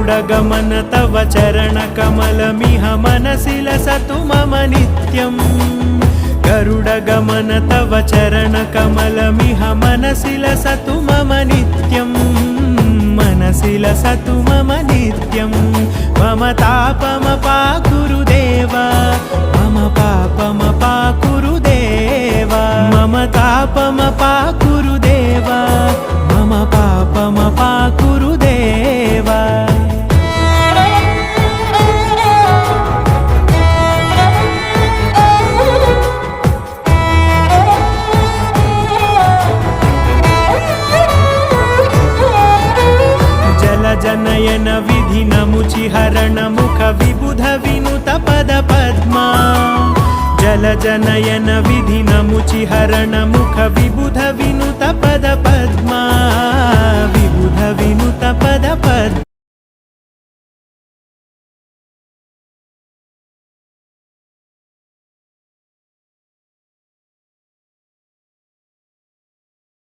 गरुडगमन तव चरणकमलमिह मनसि लसतु मम नित्यम् गरुडगमन तव चरणकमलमिह मनसि लसतु मम नित्यम् मनसि लसतु मम नित्यम् मम तापमपाकुरु देव मम पापमपाकुरु देव मम तापमपाकुरु देव मम पापमपाकुरु देव जनयन विधिनमुचिहरण मुख विबुध विनुत पद पद्मा जल जनयन विधिनमुचिहरण मुख विबुध विनुत पद पद्मा विबुध विनुत पद पद्मा